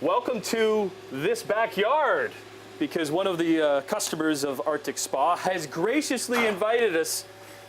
Welcome to this backyard, because one of the customers of Arctic Spa has graciously invited us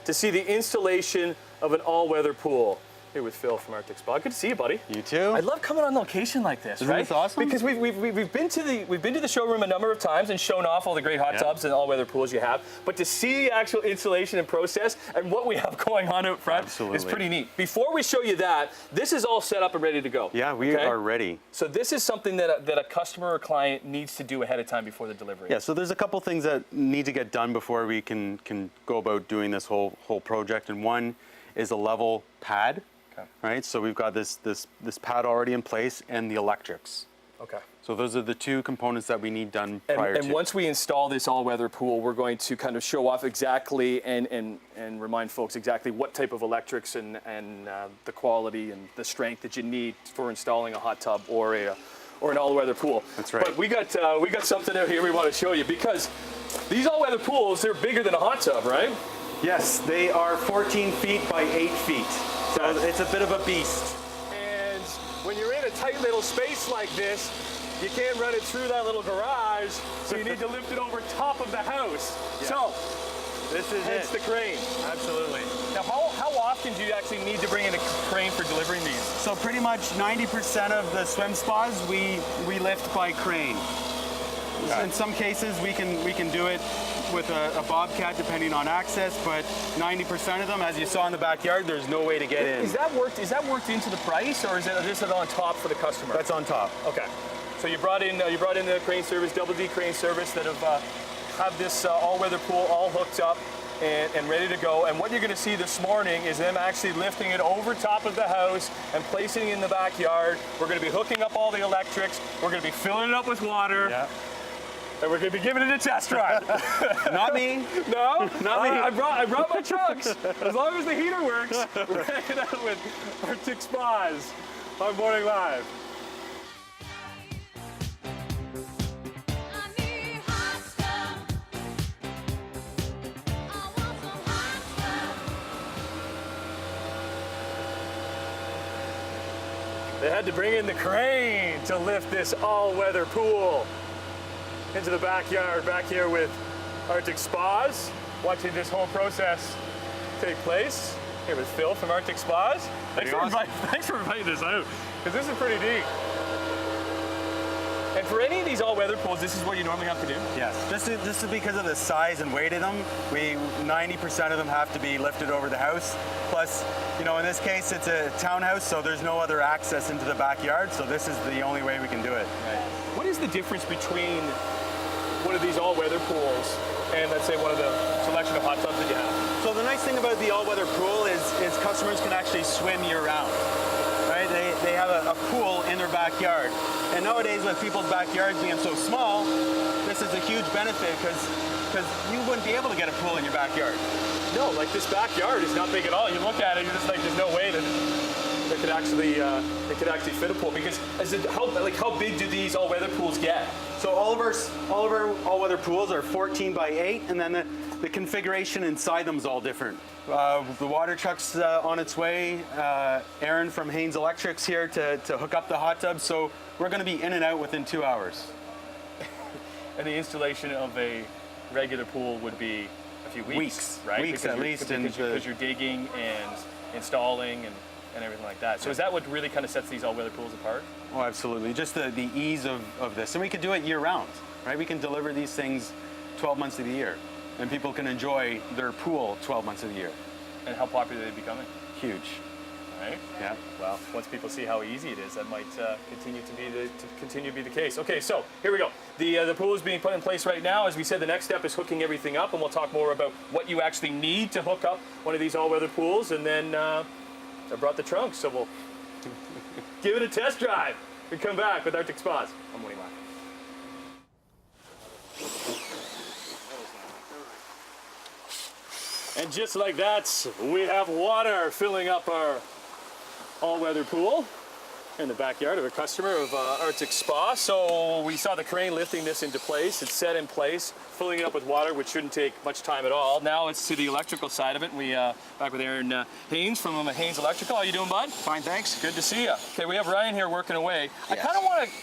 to see the installation of an all-weather pool. Here with Phil from Arctic Spa. Good to see you, buddy. You too. I love coming on location like this, Isn't right? this awesome? Because we've been to the showroom a number of times and shown off all the great hot tubs and all-weather pools you have. But to see the actual installation and process and what we have going on out front is pretty neat. Before we show you that, this is all set up and ready to go. Yeah, we are ready. So this is something that a customer or client needs to do ahead of time before the delivery. Yeah. So there's a couple things that need to get done before we can go about doing this whole project. And one is a level pad. Okay. Right, so we've got this pad already in place and the electrics. Okay. So those are the two components that we need done prior to. And once we install this all-weather pool, we're going to kind of show off exactly and remind folks exactly what type of electrics and the quality and the strength that you need for installing a hot tub or an all-weather pool. That's right. But we got something out here we want to show you, because these all-weather pools, they're bigger than a hot tub, right? Yes, they are 14 feet by 8 feet. So it's a bit of a beast. And when you're in a tight little space like this, you can't run it through that little garage, so you need to lift it over top of the house. Yeah. So this is hence the crane. Absolutely. Now, how often do you actually need to bring in a crane for delivering these? So pretty much 90% of the swim spas we lift by crane. In some cases we can do it with a bobcat depending on access, but 90% of them, as you saw in the backyard, there's no way to get in. Is that worked into the price, or is it on top for the customer? That's on top. Okay. So you brought in the crane service, Double D crane service, that have this all-weather pool all hooked up and ready to go. And what you're going to see this morning is them actually lifting it over top of the house and placing it in the backyard. We're going to be hooking up all the electrics. We're going to be filling it up with water. Yeah. And we're going to be giving it a test drive. Not me. No? Not me. I brought my trucks. As long as the heater works, we're hanging out with Arctic Spas on Morning Live. They had to bring in the crane to lift this all-weather pool into the backyard, back here with Arctic Spas, watching this whole process take place. Here with Phil from Arctic Spas. Thanks for inviting us out, because this is pretty neat. And for any of these all-weather pools, this is what you normally have to do? Yes. This is because of the size and weight of them. 90% of them have to be lifted over the house. Plus, in this case, it's a townhouse, so there's no other access into the backyard, so this is the only way we can do it. Right. What is the difference between one of these all-weather pools and, let's say, one of the selection of hot tubs that you have? So the nice thing about the all-weather pool is customers can actually swim year-round. Right? They have a pool in their backyard. And nowadays, with people's backyards being so small, this is a huge benefit, because you wouldn't be able to get a pool in your backyard. No, like this backyard is not big at all. You look at it, you're just like, there's no way that they could actually fit a pool. Because how big do these all-weather pools get? So all of our all-weather pools are 14 by 8, and then the configuration inside them is all different. The water truck's on its way. Aaron from Haynes Electric's here to hook up the hot tub, so we're going to be in and out within 2 hours. And the installation of a regular pool would be a few weeks, right? Weeks at least. Because you're digging and installing and everything like that. So is that what really kind of sets these all-weather pools apart? Oh, absolutely. Just the ease of this. And we can do it year-round, right? We can deliver these things 12 months of the year, and people can enjoy their pool 12 months of the year. And how popular are they becoming? Huge. Right? Yeah. Well, once people see how easy it is, that might continue to be the case. Okay, so here we go. The pool is being put in place right now. As we said, the next step is hooking everything up, and we'll talk more about what you actually need to hook up one of these all-weather pools. And then I brought the trunk, so we'll give it a test drive. We come back with Arctic Spas on Morning Live. And just like that, we have water filling up our all-weather pool in the backyard of a customer of Arctic Spa. So we saw the crane lifting this into place. It's set in place, filling it up with water, which shouldn't take much time at all. Now it's to the electrical side of it. We back with Aaron Haynes from Haynes Electrical. How you doing, bud? Fine, thanks. Good to see you. Okay, we have Ryan here working away. Yes. I kind of want to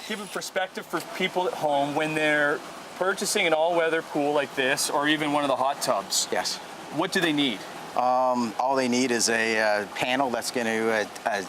give a perspective for people at home when they're purchasing an all-weather pool like this, or even one of the hot tubs? Yes. What do they need? All they need is a panel that's going to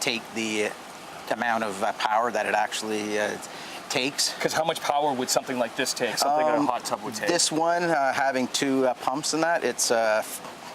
take the amount of power that it actually takes. Because how much power would something like this take? Something that a hot tub would take? This one, having 2 pumps in that, it's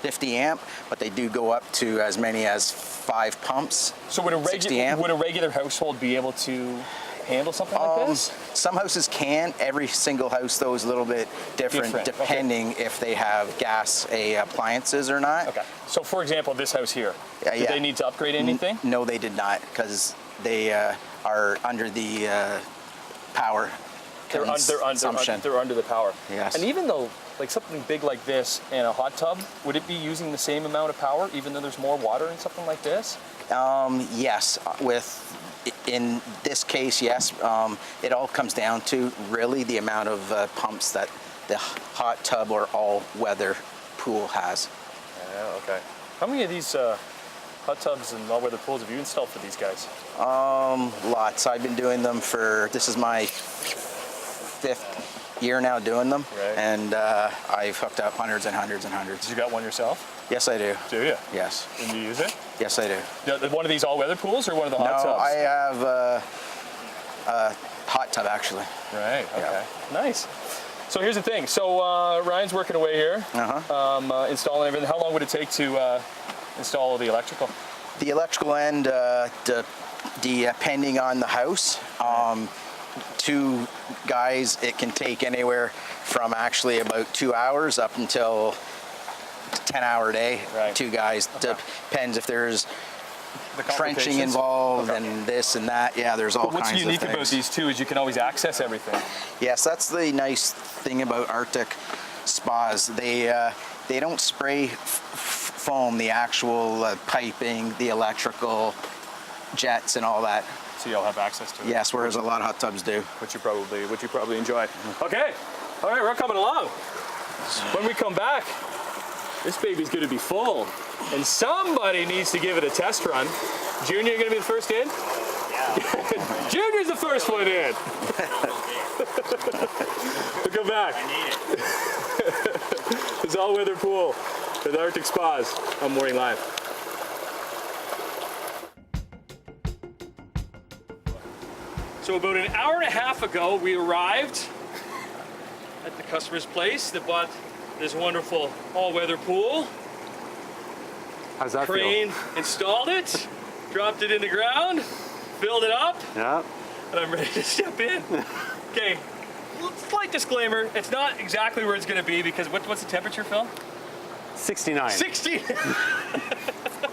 50 amp, but they do go up to as many as 5 pumps. So would a, would a regular household be able to handle something like this? Some houses can. Every single house, though, is a little bit different depending if they have gas appliances or not. Okay. So, for example, this house here, did they need to upgrade anything? No, they did not, because they are under the power consumption. They're under the power. Yes. And even though, like something big like this and a hot tub, would it be using the same amount of power, even though there's more water in something like this? Yes. In this case, yes. It all comes down to really the amount of pumps that the hot tub or all-weather pool has. Yeah, okay. How many of these hot tubs and all-weather pools have you installed for these guys? Lots. I've been doing them this is my 5th year now doing them. Right. And I've hooked up hundreds and hundreds and hundreds. You got one yourself? Yes, I do. Do you? Yes. And you use it? Yes, I do. One of these all-weather pools or one of the hot tubs? No, I have a hot tub, actually. Right, okay. Yeah. Nice. So here's the thing. So Ryan's working away here, installing everything. How long would it take to install the electrical? The electrical end, depending on the house, 2 guys, it can take anywhere from actually about 2 hours up until 10-hour day. Right. 2 guys. Okay. Depends if there's The trenching complications? involved Okay. and this and that. Yeah, there's all What's kinds of things. unique about these two is you can always access everything. Yes, that's the nice thing about Arctic spas. They don't spray foam, the actual piping, the electrical jets and all that. So you'll have access to it. Yes, whereas a lot of hot tubs do. Which you probably enjoy. Okay. All right, we're coming along. When we come back, this baby's going to be full, and somebody needs to give it a test run. Junior, going to be the first in? Yeah. Junior's the first one in. We'll come back. I need it. It's all-weather pool with Arctic Spas on Morning Live. So about an hour and a half ago, we arrived at the customer's place that bought this wonderful all-weather pool. How's that Crane installed it, dropped it in the ground, filled it up, feel? Yeah. and I'm ready to step in. Okay, slight disclaimer, it's not exactly where it's gonna be because what's the temperature, Phil? 69. 60.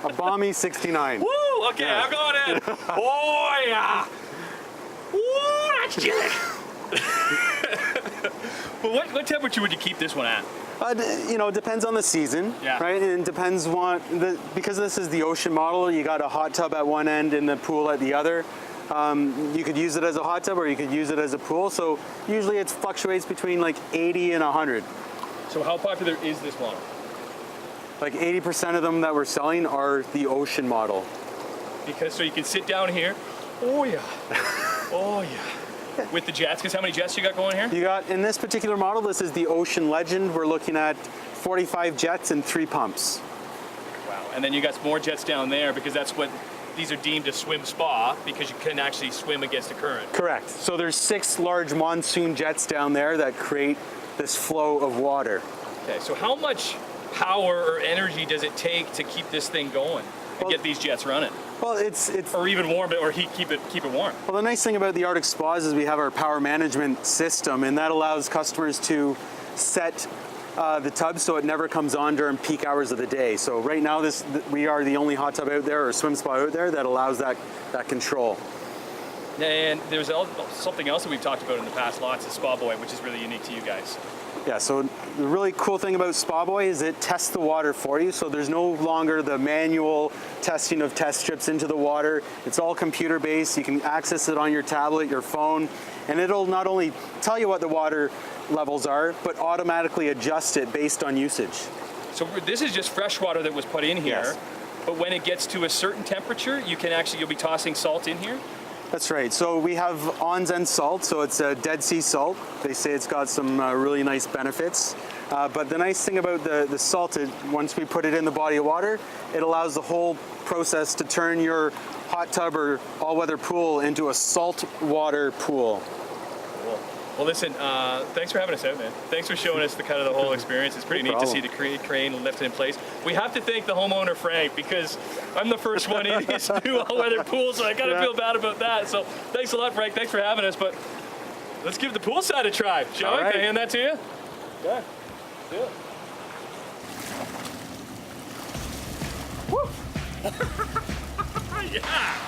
A balmy 69. Woo, okay, Yeah. I'm going in. Oh yeah. Woo, that's chilly. But what temperature would you keep this one at? It depends on the season, Yeah. right? And it depends because this is the ocean model. You got a hot tub at one end and the pool at the other. You could use it as a hot tub or you could use it as a pool. So usually it fluctuates between like 80 and 100. So how popular is this model? Like 80% of them that we're selling are the ocean model. Because so you can sit down here. Oh yeah. Oh yeah. With the jets, because how many jets you got going here? You got, in this particular model, this is the Ocean Legend. We're looking at 45 jets and 3 pumps. Wow. And then you got more jets down there because that's what these are deemed a swim spa because you can actually swim against the current. Correct. So there's 6 large monsoon jets down there that create this flow of water. Okay, so how much power or energy does it take to keep this thing going and get these jets running? Well, it's Or even warm it or keep it warm. well, the nice thing about the Arctic Spas is we have our power management system, and that allows customers to set the tub so it never comes on during peak hours of the day. So right now, we are the only hot tub out there or swim spa out there that allows that control. And there's something else that we've talked about in the past lots is Spa Boy, which is really unique to you guys. Yeah, so the really cool thing about Spa Boy is it tests the water for you, so there's no longer the manual testing of test strips into the water. It's all computer-based. You can access it on your tablet, your phone, and it'll not only tell you what the water levels are, but automatically adjust it based on usage. So this is just fresh water that was put in here, Yes. but when it gets to a certain temperature, you'll be tossing salt in here? That's right. So we have onsen salt, so it's a Dead Sea salt. They say it's got some really nice benefits. But the nice thing about the salt is once we put it in the body of water, it allows the whole process to turn your hot tub or all-weather pool into a salt water pool. Well, listen, thanks for having us out, man. Thanks for showing us the kind of the whole experience. It's pretty neat to see the crane lifted in place. We have to thank the homeowner, Frank, because I'm the first one in his new all-weather pool, so I kind of feel bad about that. So thanks a lot, Frank. Thanks for having us, but let's give the pool side a try, shall we? All right. Can I hand that to you? Yeah. Do it. Woo! Yeah!